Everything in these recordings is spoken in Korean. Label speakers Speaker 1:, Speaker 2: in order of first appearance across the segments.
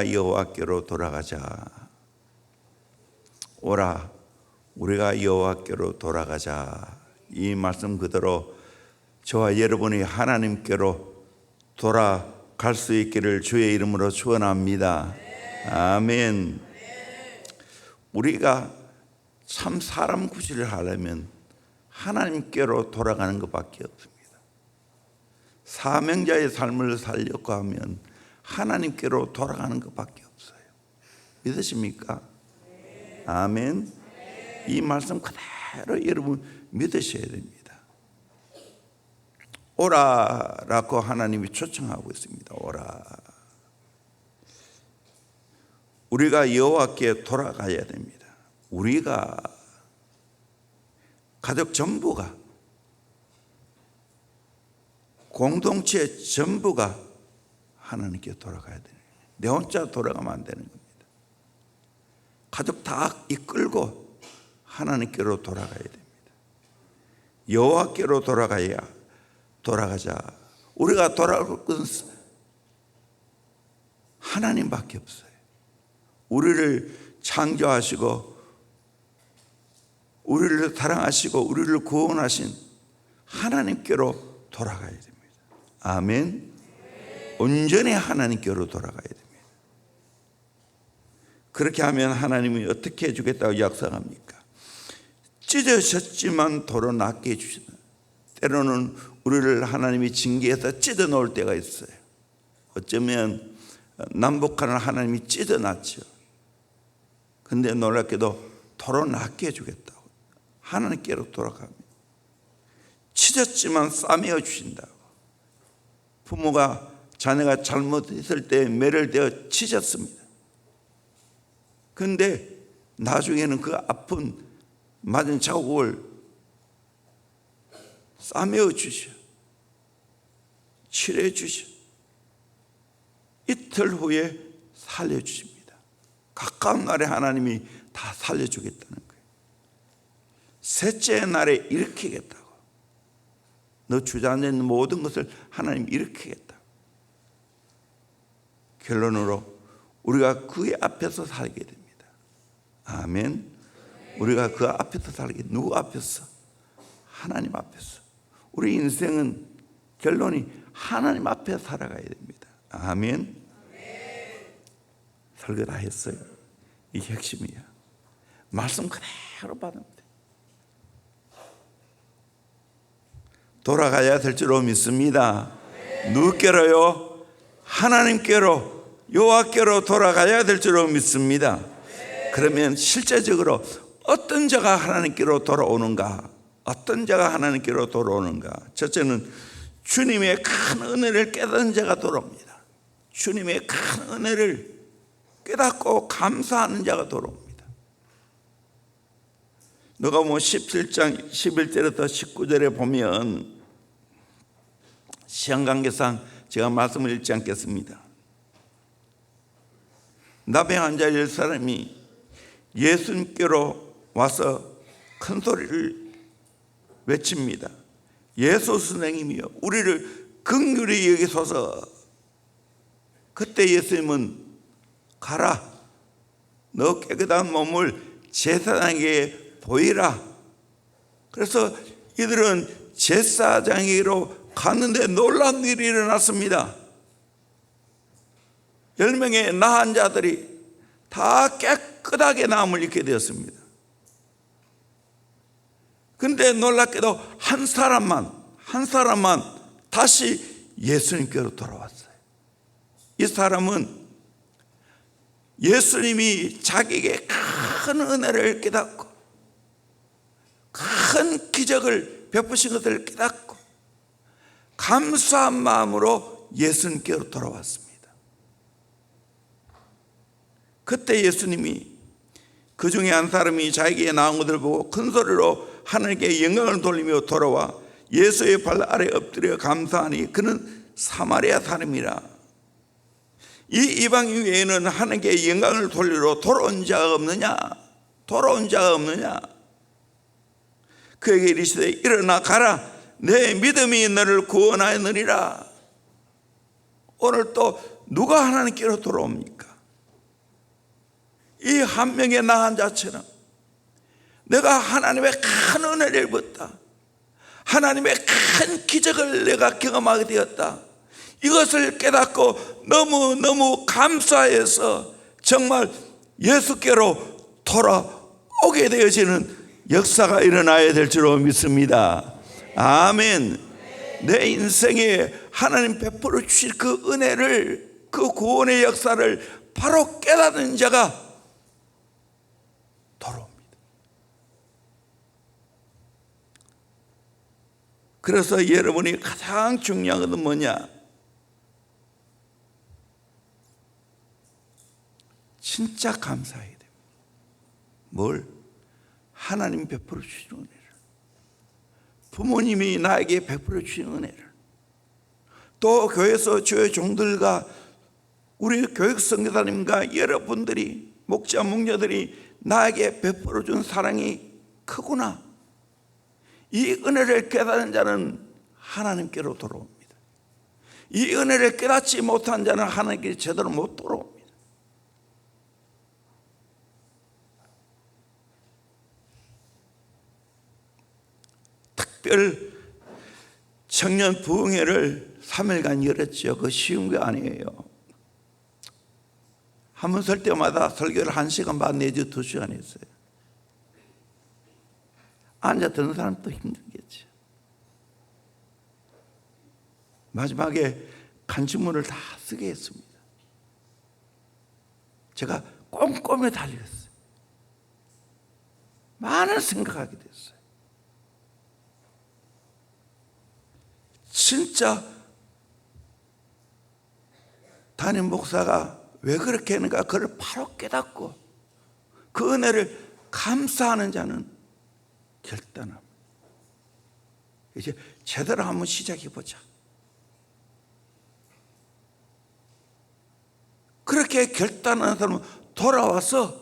Speaker 1: 여호와께로 돌아가자. 오라, 우리가 여호와께로 돌아가자. 이 말씀 그대로 저와 여러분이 하나님께로 돌아갈 수 있기를 주의 이름으로 축원합니다. 아멘. 우리가 참 사람 구실을 하려면 하나님께로 돌아가는 것밖에 없습니다. 사명자의 삶을 살려고 하면 하나님께로 돌아가는 것밖에 없어요. 믿으십니까? 아멘. 이 말씀 그대로 여러분 믿으셔야 됩니다. 오라라고 하나님이 초청하고 있습니다. 오라. 우리가 여호와께 돌아가야 됩니다. 우리가 가족 전부가, 공동체 전부가 하나님께 돌아가야 돼요. 내 혼자 돌아가면 안 되는 겁니다. 가족 다 이끌고 하나님께로 돌아가야 됩니다. 여호와께로 돌아가자. 우리가 돌아갈 것은 하나님밖에 없어요. 우리를 창조하시고 우리를 사랑하시고 우리를 구원하신 하나님께로 돌아가야 됩니다. 아멘. 온전히 하나님께로 돌아가야 됩니다. 그렇게 하면 하나님이 어떻게 해주겠다고 약속합니까? 찢어졌지만 도로 낫게 해주신다. 때로는 우리를 하나님이 징계해서 찢어 놓을 때가 있어요. 어쩌면 남북한을 하나님이 찢어 놨죠. 근데 놀랍게도 도로 낫게 해주겠다고 하나님께로 돌아가면 찢었지만 싸매어 주신다고. 부모가 자녀가 잘못했을 때 매를 대어 찢었습니다. 그런데 나중에는 그 아픈 맞은 자국을 싸매어 주셔, 칠해 주셔, 이틀 후에 살려주십니다. 가까운 날에 하나님이 다 살려주겠다는 거예요. 셋째 날에 일으키겠다고. 너 주저앉은 모든 것을 하나님 일으키겠다. 결론으로 우리가 그의 앞에서 살게 됩니다. 아멘. 우리가 그 앞에서 살게. 누구 앞에서? 하나님 앞에서. 우리 인생은 결론이 하나님 앞에 살아가야 됩니다. 아멘. 설교 다 했어요. 이게 핵심이야. 말씀 그대로 받으면 돼. 돌아가야 될 줄로 믿습니다. 누구께로요? 하나님께로, 여호와께로 돌아가야 될 줄로 믿습니다. 그러면 실제적으로 어떤 자가 하나님께로 돌아오는가? 어떤 자가 하나님께로 돌아오는가? 첫째는 주님의 큰 은혜를 깨닫는 자가 돌아옵니다. 주님의 큰 은혜를 깨닫고 감사하는 자가 돌아옵니다. 누가복음 17장 11절부터 19절에 보면 시간 관계상 제가 말씀을 읽지 않겠습니다. 나병 환자 10사람이 예수님께로 와서 큰 소리를 외칩니다. 예수 선생님이여, 우리를 긍휼히 여기소서. 그때 예수님은 가라, 너 깨끗한 몸을 제사장에게 보이라. 그래서 이들은 제사장에게로 갔는데 놀라운 일이 일어났습니다. 10명의 나은 자들이 다 깨끗하게 나음을 입게 되었습니다. 그런데 놀랍게도 한 사람만 다시 예수님께로 돌아왔어요. 이 사람은 예수님이 자기에게 큰 은혜를 깨닫고 큰 기적을 베푸신 것을 깨닫고 감사한 마음으로 예수님께로 돌아왔습니다. 그때 예수님이 그 중에 한 사람이 자기에게 나온 것을 보고 큰 소리로 하나님께 영광을 돌리며 돌아와 예수의 발 아래 엎드려 감사하니 그는 사마리아 사람이라. 이 이방인 외에는 하나님께 영광을 돌리러 돌아온 자가 없느냐? 그에게 이르시되 일어나 가라, 내 믿음이 너를 구원하였느니라. 오늘 또 누가 하나님께로 돌아옵니까? 이 한 명의 나 환자처럼 내가 하나님의 큰 은혜를 입었다, 하나님의 큰 기적을 내가 경험하게 되었다, 이것을 깨닫고 너무너무 감사해서 정말 예수께로 돌아오게 되어지는 역사가 일어나야 될 줄로 믿습니다. 아멘. 내 인생에 하나님 베풀어 주실 그 은혜를, 그 구원의 역사를 바로 깨닫는 자가 돌아옵니다. 그래서 여러분이 가장 중요한 것은 뭐냐? 진짜 감사해야 됩니다. 뭘? 하나님 베풀어 주시는 은혜를, 부모님이 나에게 베풀어 주시는 은혜를, 또 교회에서 주의 종들과 우리 교육 선교사님과 여러분들이, 목자 목녀들이 나에게 베풀어 준 사랑이 크구나, 이 은혜를 깨닫는 자는 하나님께로 돌아옵니다. 이 은혜를 깨닫지 못한 자는 하나님께 제대로 못 돌아옵니다. 특별 청년 부흥회를 3일간 열었죠. 그거 쉬운 게 아니에요. 한 번 설 때마다 설교를 1시간 반 내지 2시간 했어요. 앉아 듣는 사람도 힘들겠죠. 마지막에 간증문을 다 쓰게 했습니다. 제가 꼼꼼히 달렸어요. 많은 생각하게 됐어요. 진짜 담임 목사가 왜 그렇게 했는가, 그걸 바로 깨닫고 그 은혜를 감사하는 자는 결단합니다. 이제 제대로 한번 시작해 보자. 그렇게 결단하는 사람은 돌아와서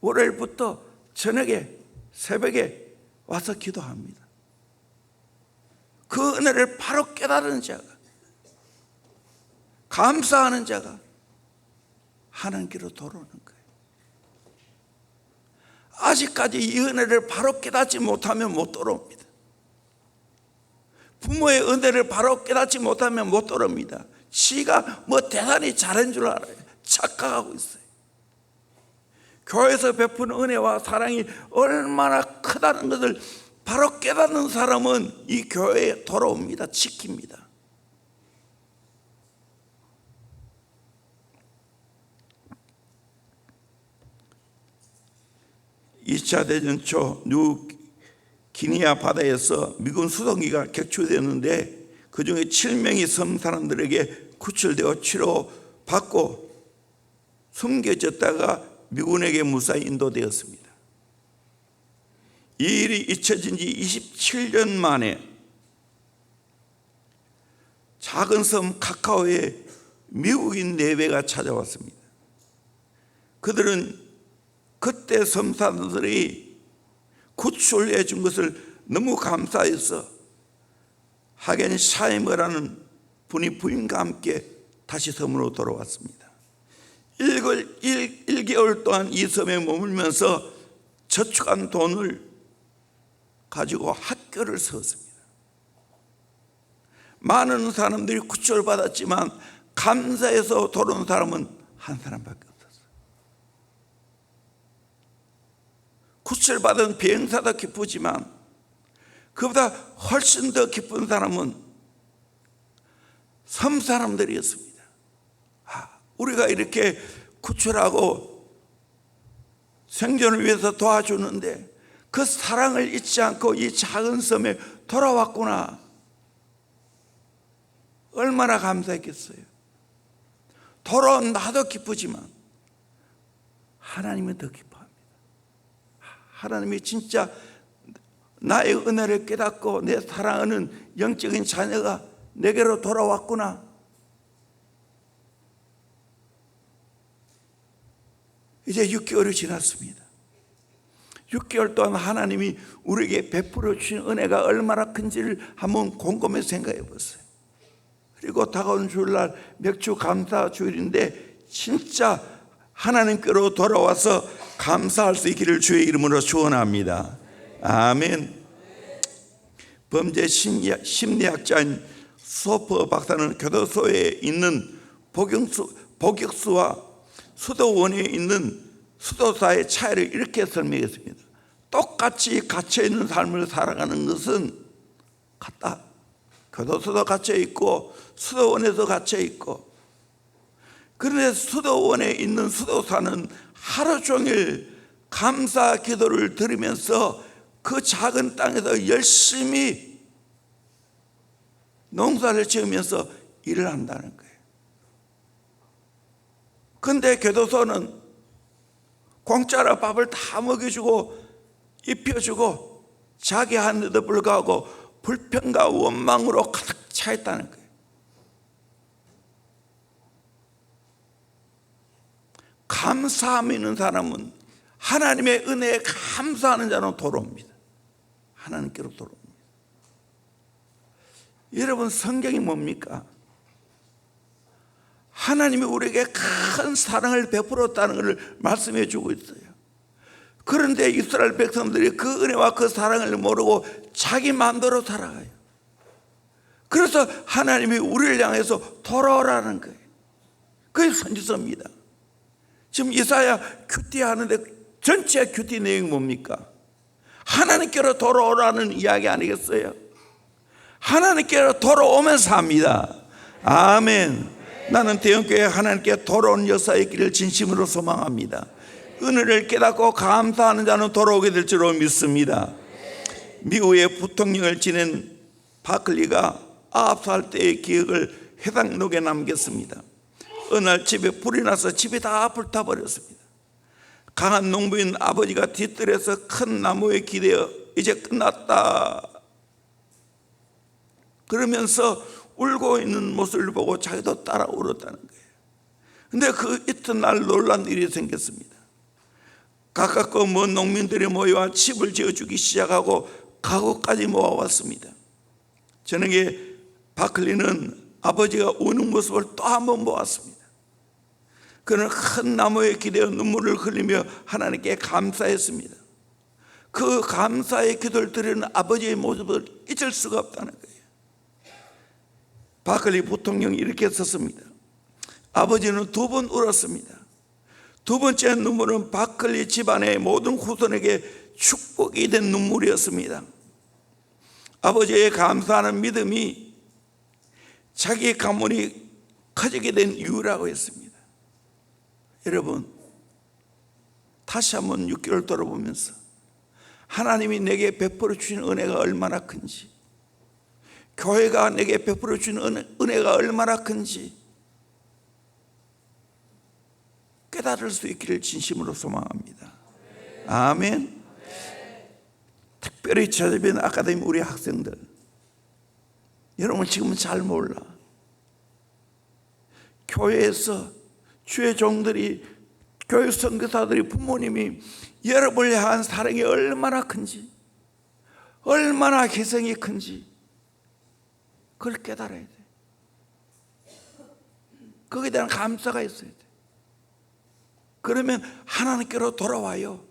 Speaker 1: 월요일부터 저녁에 새벽에 와서 기도합니다. 그 은혜를 바로 깨달은 자가, 감사하는 자가 하나님께로 돌아오는 거예요. 아직까지 이 은혜를 바로 깨닫지 못하면 못 돌아옵니다. 부모의 은혜를 바로 깨닫지 못하면 못 돌아옵니다. 지가 뭐 대단히 잘한 줄 알아요. 착각하고 있어요. 교회에서 베푸는 은혜와 사랑이 얼마나 크다는 것을 바로 깨닫는 사람은 이 교회에 돌아옵니다. 지킵니다. 2차 대전 초 뉴기니아 바다에서 미군 수송기가 격추되었는데 그중에 7명의 섬 사람들에게 구출되어 치료받고 숨겨졌다가 미군에게 무사히 인도되었습니다. 이 일이 잊혀진 지 27년 만에 작은 섬 카카오에 미국인 4배가 찾아왔습니다. 그들은 그때 섬 사람들이 구출해 준 것을 너무 감사해서 하겐 샤이머라는 분이 부인과 함께 다시 섬으로 돌아왔습니다. 1개월 동안 이 섬에 머물면서 저축한 돈을 가지고 학교를 세웠습니다. 많은 사람들이 구출받았지만 감사해서 돌아온 사람은 한 사람밖에 없었어요. 구출받은 비행사도 기쁘지만 그보다 훨씬 더 기쁜 사람은 섬 사람들이었습니다. 우리가 이렇게 구출하고 생존을 위해서 도와주는데 그 사랑을 잊지 않고 이 작은 섬에 돌아왔구나. 얼마나 감사했겠어요. 돌아온 나도 기쁘지만 하나님은 더 기뻐합니다. 하나님이 진짜 나의 은혜를 깨닫고 내 사랑하는 영적인 자녀가 내게로 돌아왔구나. 이제 6개월이 지났습니다. 6개월 동안 하나님이 우리에게 베풀어 주신 은혜가 얼마나 큰지를 한번 곰곰이 생각해 보세요. 그리고 다가오는 주일날 맥주 감사 주일인데 진짜 하나님께로 돌아와서 감사할 수 있기를 주의 이름으로 축원합니다. 아멘. 범죄 심리학자인 소퍼 박사는 교도소에 있는 복역수와 수도원에 있는 수도사의 차이를 이렇게 설명했습니다. 똑같이 갇혀있는 삶을 살아가는 것은 같다. 교도소도 갇혀있고 수도원에도 갇혀있고, 그런데 수도원에 있는 수도사는 하루 종일 감사 기도를 드리면서 그 작은 땅에서 열심히 농사를 지으면서 일을 한다는 거예요. 그런데 교도소는 공짜로 밥을 다 먹여주고 입혀주고 자기 하는데도 불구하고 불평과 원망으로 가득 차 있다는 거예요. 감사함이 있는 사람은, 하나님의 은혜에 감사하는 자는 돌아옵니다. 하나님께로 돌아옵니다. 여러분, 성경이 뭡니까? 하나님이 우리에게 큰 사랑을 베풀었다는 것을 말씀해 주고 있어요. 그런데 이스라엘 백성들이 그 은혜와 그 사랑을 모르고 자기 마음대로 살아가요. 그래서 하나님이 우리를 향해서 돌아오라는 거예요. 그게 선지서입니다. 지금 이사야 큐티 하는데 전체 큐티 내용이 뭡니까? 하나님께로 돌아오라는 이야기 아니겠어요? 하나님께로 돌아오면서 합니다. 아멘. 나는 대형교회 하나님께 돌아온 역사의 길을 진심으로 소망합니다. 은혜를 깨닫고 감사하는 자는 돌아오게 될 줄로 믿습니다. 미국의 부통령을 지낸 바클리가 9살 때의 기억을 해상록에 남겼습니다. 어느 날 집에 불이 나서 집이 다 불타버렸습니다. 강한 농부인 아버지가 뒤뜰에서 큰 나무에 기대어 이제 끝났다 그러면서 울고 있는 모습을 보고 자기도 따라 울었다는 거예요. 그런데 그 이튿날 놀란 일이 생겼습니다. 가깝고 먼 농민들이 모여와 집을 지어주기 시작하고 가구까지 모아왔습니다. 저녁에 바클리는 아버지가 우는 모습을 또 한 번 보았습니다. 그는 큰 나무에 기대어 눈물을 흘리며 하나님께 감사했습니다. 그 감사의 기도를 드리는 아버지의 모습을 잊을 수가 없다는 거예요. 바클리 부통령이 이렇게 썼습니다. 아버지는 2번 울었습니다. 2번째 눈물은 바클리 집안의 모든 후손에게 축복이 된 눈물이었습니다. 아버지의 감사하는 믿음이 자기의 가문이 커지게 된 이유라고 했습니다. 여러분, 다시 한번 6개월 돌아보면서 하나님이 내게 베풀어 주신 은혜가 얼마나 큰지, 교회가 내게 베풀어 주신 은혜가 얼마나 큰지 깨달을 수 있기를 진심으로 소망합니다. 아멘. 특별히 저변 아카데미 우리 학생들, 여러분 지금은 잘 몰라. 교회에서 주의 종들이, 교회 선교사들이, 부모님이 여러분을 향한 사랑이 얼마나 큰지, 얼마나 희생이 큰지 그걸 깨달아야 돼. 거기에 대한 감사가 있어야 돼. 그러면 하나님께로 돌아와요.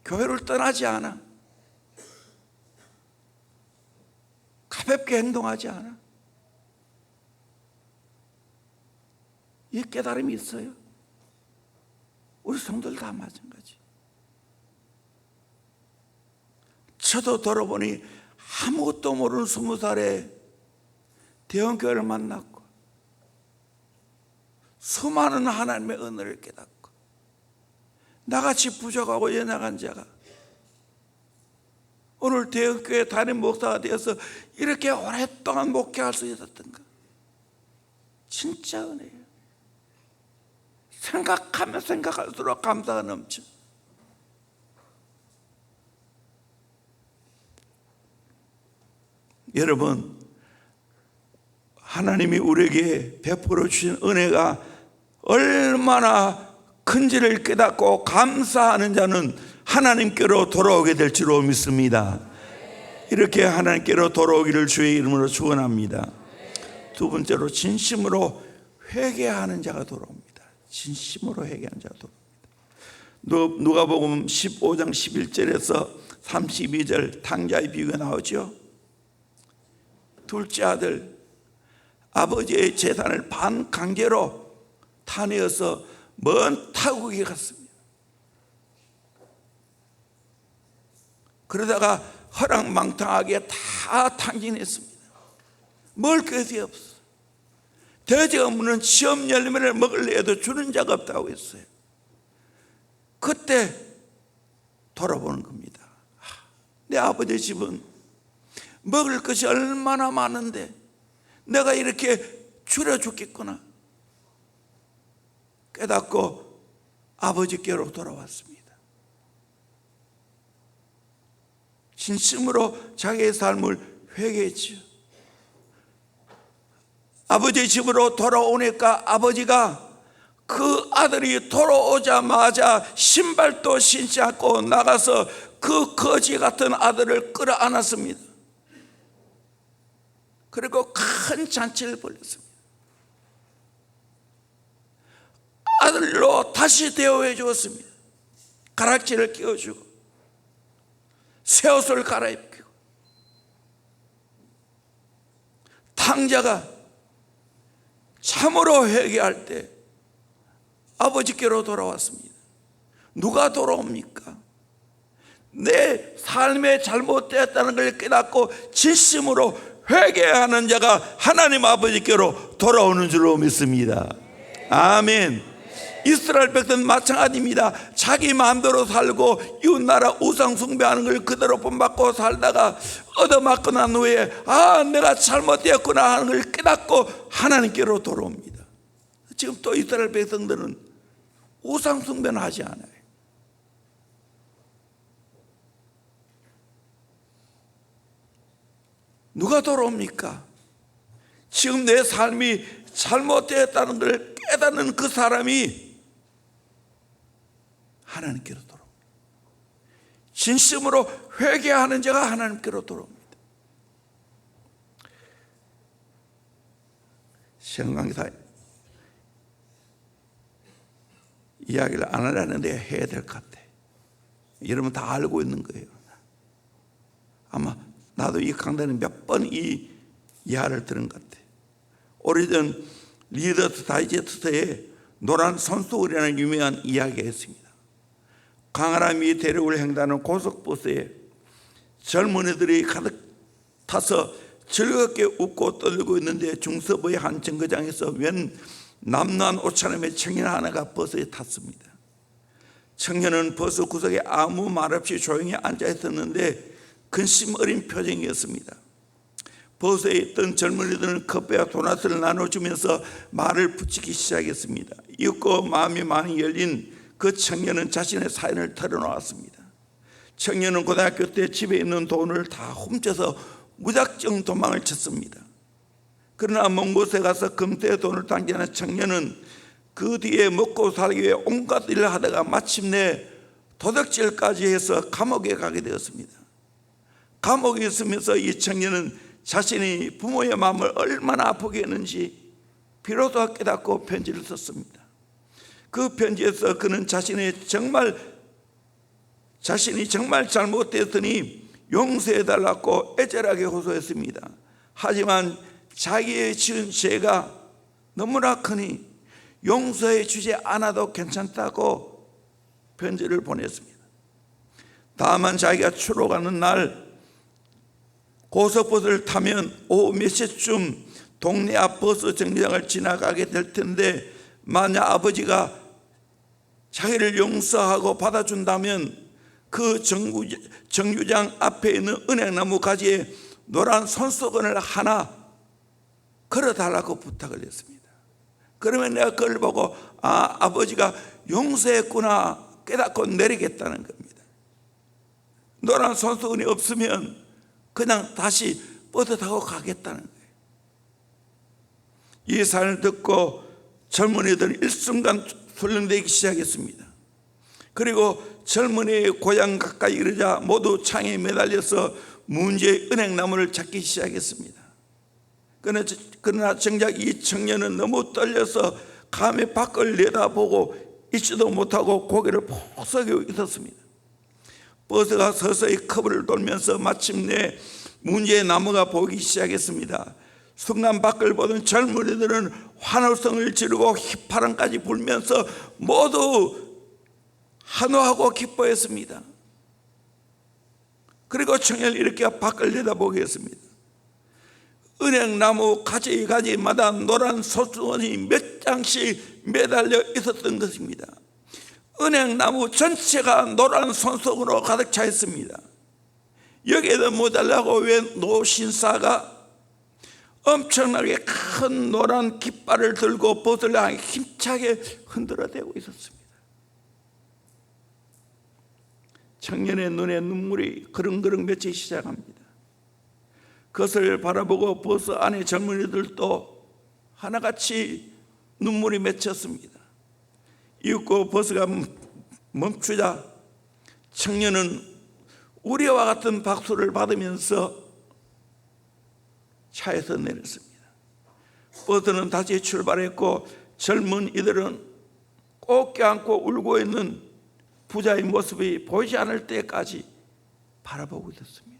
Speaker 1: 교회를 떠나지 않아. 가볍게 행동하지 않아. 이 깨달음이 있어요. 우리 성도들 다 마찬가지. 저도 돌아보니 아무것도 모르는 20살에 대형교회를 만났고 수많은 하나님의 은혜를 깨닫고 나같이 부족하고 연약한 자가 오늘 대형교회 담임 목사가 되어서 이렇게 오랫동안 목회할 수 있었던 것, 진짜 은혜예요. 생각하면 생각할수록 감사가 넘쳐. 여러분, 하나님이 우리에게 베풀어 주신 은혜가 얼마나 큰지를 깨닫고 감사하는 자는 하나님께로 돌아오게 될 줄로 믿습니다. 이렇게 하나님께로 돌아오기를 주의 이름으로 축원합니다. 두 번째로 진심으로 회개하는 자가 돌아옵니다. 진심으로 회개하는 자가 돌아옵니다. 누가복음 15장 11절에서 32절 탕자의 비유가 나오죠. 둘째 아들 아버지의 재산을 반강제로 타내어서 먼 타국에 갔습니다. 그러다가 허랑망탕하게 다 탕진했습니다. 먹을 것이 없어. 돼지가 무는 시험 열매를 먹을래 해도 주는 자가 없다고 했어요. 그때 돌아보는 겁니다. 내 아버지 집은 먹을 것이 얼마나 많은데 내가 이렇게 줄여 죽겠구나 깨닫고 아버지께로 돌아왔습니다. 진심으로 자기의 삶을 회개했지요. 아버지 집으로 돌아오니까 아버지가 그 아들이 돌아오자마자 신발도 신지 않고 나가서 그 거지 같은 아들을 끌어안았습니다. 그리고 큰 잔치를 벌였습니다. 아들로 다시 대우해 주었습니다. 가락지를 끼워주고 새 옷을 갈아입히고 탕자가 참으로 회개할 때 아버지께로 돌아왔습니다. 누가 돌아옵니까? 내 삶에 잘못되었다는 걸 깨닫고 진심으로 회개하는 자가 하나님 아버지께로 돌아오는 줄로 믿습니다. 아멘. 이스라엘 백성은 마찬가지입니다. 자기 마음대로 살고 이웃나라 우상 숭배하는 걸 그대로 본받고 살다가 얻어맞고 난 후에 내가 잘못되었구나 하는 걸 깨닫고 하나님께로 돌아옵니다. 지금 또 이스라엘 백성들은 우상 숭배는 하지 않아요. 누가 돌아옵니까? 지금 내 삶이 잘못되었다는 걸 깨닫는 그 사람이 하나님께로 돌아옵니다. 진심으로 회개하는 자가 하나님께로 돌아옵니다. 시간 강사 이야기를 안 하려는데 해야 될 것 같아. 여러분 다 알고 있는 거예요. 아마 나도 이 강단에 몇 번 이 이야기를 들은 것 같아. 오래전 리더스 다이제스트에 노란 손수건이라는 유명한 이야기가 있습니다. 강아람이 대륙을 횡단하는 고속버스에 젊은이들이 가득 타서 즐겁게 웃고 떨고 있는데 중서부의 한 정거장에서 웬 남루한 옷차림의 청년 하나가 버스에 탔습니다. 청년은 버스 구석에 아무 말 없이 조용히 앉아 있었는데 근심 어린 표정이었습니다. 버스에 있던 젊은이들은 커피와 도넛을 나눠주면서 말을 붙이기 시작했습니다. 이윽고 마음이 많이 열린 그 청년은 자신의 사연을 털어놓았습니다. 청년은 고등학교 때 집에 있는 돈을 다 훔쳐서 무작정 도망을 쳤습니다. 그러나 먼 곳에 가서 금태의 돈을 당기는 청년은 그 뒤에 먹고 살기 위해 온갖 일을 하다가 마침내 도둑질까지 해서 감옥에 가게 되었습니다. 감옥에 있으면서 이 청년은 자신이 부모의 마음을 얼마나 아프게 했는지 비로소 깨닫고 편지를 썼습니다. 그 편지에서 그는 자신이 정말 잘못되었으니 용서해달라고 애절하게 호소했습니다. 하지만 자기의 지은 죄가 너무나 크니 용서해 주지 않아도 괜찮다고 편지를 보냈습니다. 다만 자기가 출로가는 날 고속버스를 타면 오후 몇 시쯤 동네 앞 버스 정류장을 지나가게 될 텐데 만약 아버지가 자기를 용서하고 받아준다면 그 정류장 앞에 있는 은행나무 가지에 노란 손수건을 하나 걸어달라고 부탁을 했습니다. 그러면 내가 그걸 보고 아버지가 용서했구나 깨닫고 내리겠다는 겁니다. 노란 손수건이 없으면 그냥 다시 버스 타고 가겠다는 거예요. 이 사연을 듣고 젊은이들은 일순간 술렁대기 시작했습니다. 그리고 젊은이의 고향 가까이 이르자 모두 창에 매달려서 문제의 은행나무를 찾기 시작했습니다. 그러나 정작 이 청년은 너무 떨려서 감히 밖을 내다보고 있지도 못하고 고개를 푹 숙이고 있었습니다. 버스가 서서히 커브를 돌면서 마침내 문제의 나무가 보이기 시작했습니다. 순간 밖을 보던 젊은이들은 환호성을 지르고 휘파람까지 불면서 모두 환호하고 기뻐했습니다. 그리고 청년을 이렇게 밖을 내다보게 했습니다. 은행나무 가지가지마다 노란 소주원이 몇 장씩 매달려 있었던 것입니다. 은행나무 전체가 노란 손석으로 가득 차 있습니다. 여기에도 모자라고 왜 노신사가 엄청나게 큰 노란 깃발을 들고 버스를 향해 힘차게 흔들어대고 있었습니다. 청년의 눈에 눈물이 그릉그릉 맺히기 시작합니다. 그것을 바라보고 버스 안에 젊은이들도 하나같이 눈물이 맺혔습니다. 이윽고 버스가 멈추자 청년은 우리와 같은 박수를 받으면서 차에서 내렸습니다. 버스는 다시 출발했고 젊은이들은 꼭 껴안고 울고 있는 부자의 모습이 보이지 않을 때까지 바라보고 있었습니다.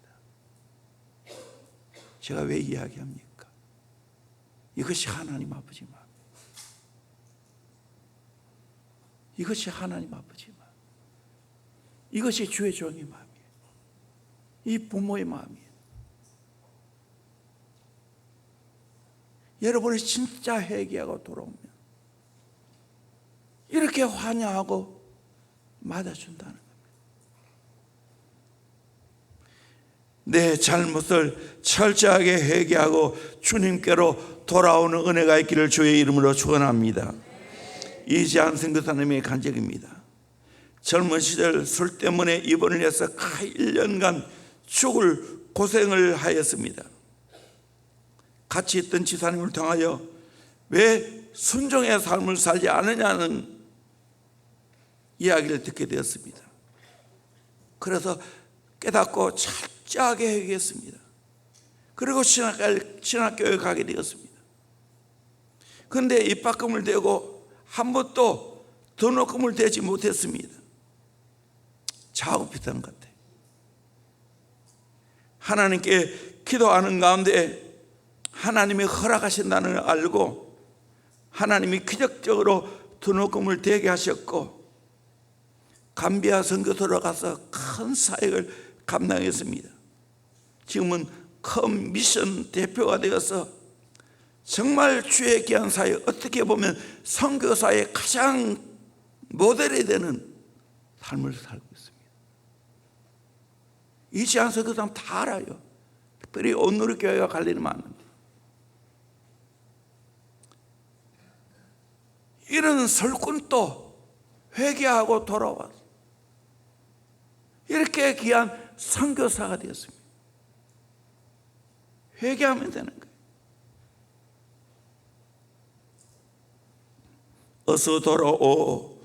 Speaker 1: 제가 왜 이야기합니까? 이것이 하나님 아버지 마음, 이것이 하나님 아버지 마음, 이것이 주의 종의 마음이에요. 이 부모의 마음이에요. 여러분이 진짜 회개하고 돌아오면 이렇게 환영하고 맞아준다는 겁니다. 내 잘못을 철저하게 회개하고 주님께로 돌아오는 은혜가 있기를 주의 이름으로 축원합니다. 이지한 선교사님의 간증입니다. 젊은 시절 술 때문에 입원을 해서 1년간 죽을 고생을 하였습니다. 같이 있던 지사님을 통하여 왜 순종의 삶을 살지 않느냐는 이야기를 듣게 되었습니다. 그래서 깨닫고 철저하게 회개했습니다. 그리고 신학교에 가게 되었습니다. 그런데 입학금을 대고 한 번도 등록금을 대지 못했습니다. 자업비탄 같아. 하나님께 기도하는 가운데 하나님이 허락하신다는 걸 알고 하나님이 기적적으로 등록금을 대게 하셨고 감비아 선교소로 가서 큰 사역을 감당했습니다. 지금은 큰 미션 대표가 되어서 정말 주의 귀한 사역, 어떻게 보면 선교사의 가장 모델이 되는 삶을 살고 있습니다. 이지한 선교사는 다 알아요. 특별히 온누리 교회가 갈 일이 많은데 이런 설꾼도 회개하고 돌아와서 이렇게 귀한 선교사가 되었습니다. 회개하면 되는 거예요. 어서 돌아오,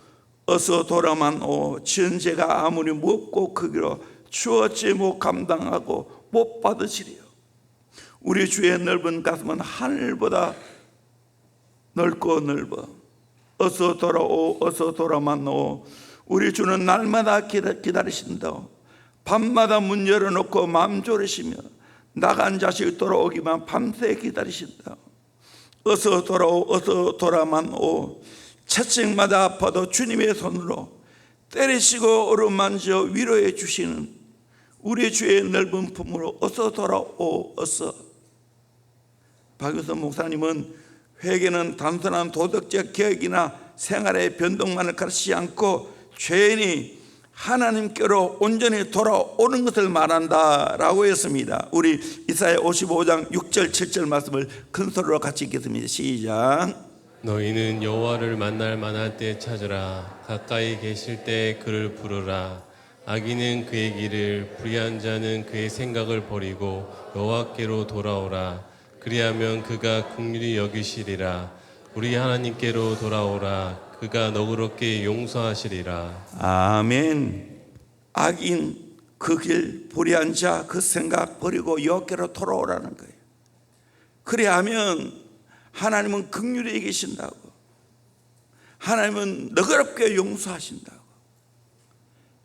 Speaker 1: 어서 돌아만 오. 지은 죄가 아무리 무겁고 크기로 주어지 못 감당하고 못 받으시리요. 우리 주의 넓은 가슴은 하늘보다 넓고 넓어. 어서 돌아오, 어서 돌아만 오. 우리 주는 날마다 기다리신다. 밤마다 문 열어놓고 마음 졸이시며 나간 자식 돌아오기만 밤새 기다리신다. 어서 돌아오, 어서 돌아만 오. 채찍마다 아파도 주님의 손으로 때리시고 어루만져 위로해 주시는 우리 주의 넓은 품으로 어서 돌아오, 어서. 박유선 목사님은 회개는 단순한 도덕적 개혁이나 생활의 변동만을 가르치지 않고 죄인이 하나님께로 온전히 돌아오는 것을 말한다라고 했습니다. 우리 이사야 55장 6절 7절 말씀을 큰 소리로 같이 읽겠습니다. 시작.
Speaker 2: 너희는 여호와를 만날 만할 때 찾으라. 가까이 계실 때 그를 부르라. 악인은 그의 길을, 불의한 자는 그의 생각을 버리고 여호와께로 돌아오라. 그리하면 그가 긍휼히 여기시리라. 우리 하나님께로 돌아오라. 그가 너그럽게 용서하시리라.
Speaker 1: 아멘. 악인 그 길, 불의한 자 그 생각 버리고 여호와께로 돌아오라는 거예요. 그리하면 하나님은 긍휼히 계신다고. 하나님은 너그럽게 용서하신다고.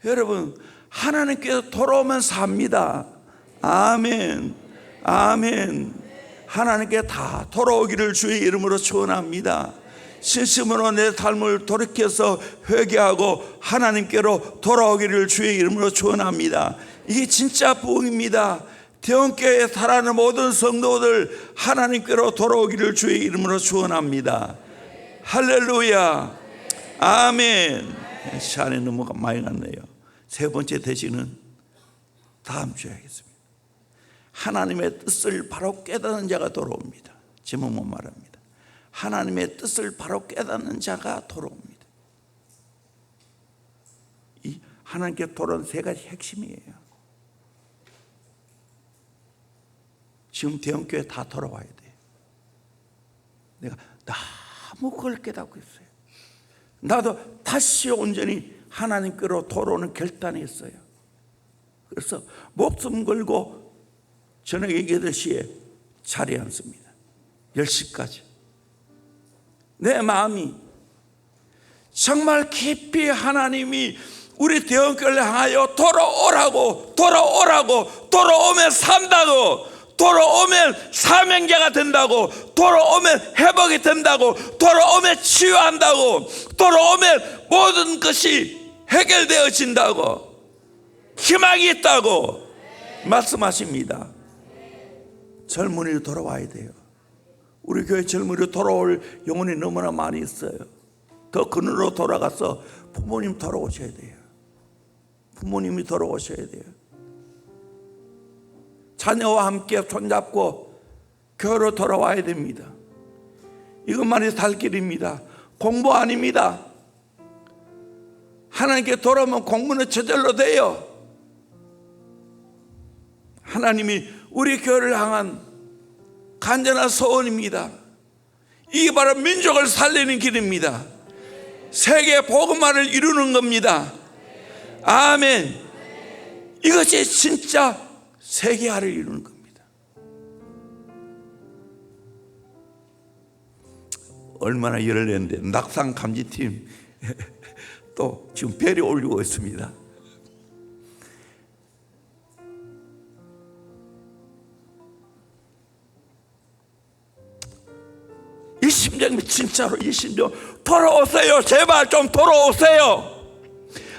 Speaker 1: 여러분, 하나님께서 돌아오면 삽니다. 아멘, 아멘. 하나님께 다 돌아오기를 주의 이름으로 축원합니다. 진심으로 내 삶을 돌이켜서 회개하고 하나님께로 돌아오기를 주의 이름으로 축원합니다. 이게 진짜 부흥입니다. 대원교회에 살아가는 모든 성도들 하나님께로 돌아오기를 주의 이름으로 축원합니다. 할렐루야, 아멘. 시간이 너무 많이 갔네요. 세 번째 대신은 다음 주에 하겠습니다. 하나님의 뜻을 바로 깨닫는 자가 돌아옵니다. 제목만 말합니다. 하나님의 뜻을 바로 깨닫는 자가 돌아옵니다. 이 하나님께 돌아온 세 가지 핵심이에요. 지금 대형교회 다 돌아와야 돼요. 내가 너무 그걸 깨닫고 있어요. 나도 다시 온전히 하나님께로 돌아오는 결단했어요. 그래서 목숨 걸고 저녁 8시에 자리에 앉습니다. 10시까지. 내 마음이 정말 깊이 하나님이 우리 대원교회를 향하여 돌아오라고, 돌아오면 산다고, 돌아오면 사명자가 된다고, 돌아오면 회복이 된다고, 돌아오면 치유한다고, 돌아오면 모든 것이 해결되어진다고, 희망이 있다고 말씀하십니다. 젊은이로 돌아와야 돼요. 우리 교회 젊은이로 돌아올 영혼이 너무나 많이 있어요. 더 근으로 돌아가서 부모님 돌아오셔야 돼요. 부모님이 돌아오셔야 돼요. 자녀와 함께 손잡고 교회로 돌아와야 됩니다. 이것만이 살 길입니다. 공부 아닙니다. 하나님께 돌아오면 공부는 저절로 돼요. 하나님이 우리 교회를 향한 간절한 소원입니다. 이게 바로 민족을 살리는 길입니다. 세계 복음화를 이루는 겁니다. 아멘. 이것이 진짜 세계화를 이루는 겁니다. 얼마나 열을 냈는데 낙상 감지팀 또 지금 벨이 올리고 있습니다. 이 심정, 진짜로 이 심정, 돌아오세요. 제발 좀 돌아오세요.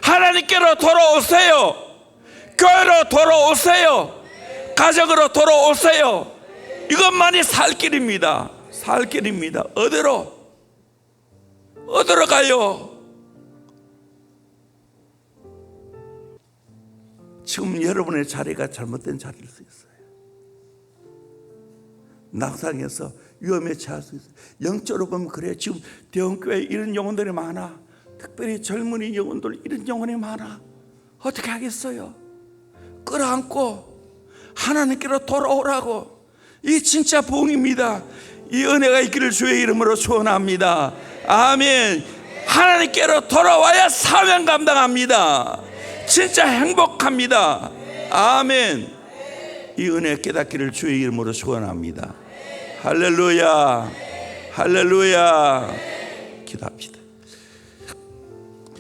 Speaker 1: 하나님께로 돌아오세요. 교회로 돌아오세요. 가정으로 돌아오세요. 이것만이 살 길입니다. 살 길입니다. 어디로 가요? 지금 여러분의 자리가 잘못된 자리일 수 있어요. 낙상해서 위험에 처할 수 있어요. 영적으로 보면 그래요. 지금 대형교회에 이런 영혼들이 많아. 특별히 젊은이 영혼들 이런 영혼이 많아. 어떻게 하겠어요? 끌어안고 하나님께로 돌아오라고. 이 진짜 부흥입니다. 이 은혜가 있기를 주의 이름으로 축원합니다. 아멘. 하나님께로 돌아와야 사명 감당합니다. 진짜 행복합니다. 아멘. 이 은혜 깨닫기를 주의 이름으로 축원합니다. 할렐루야, 할렐루야. 기도합시다.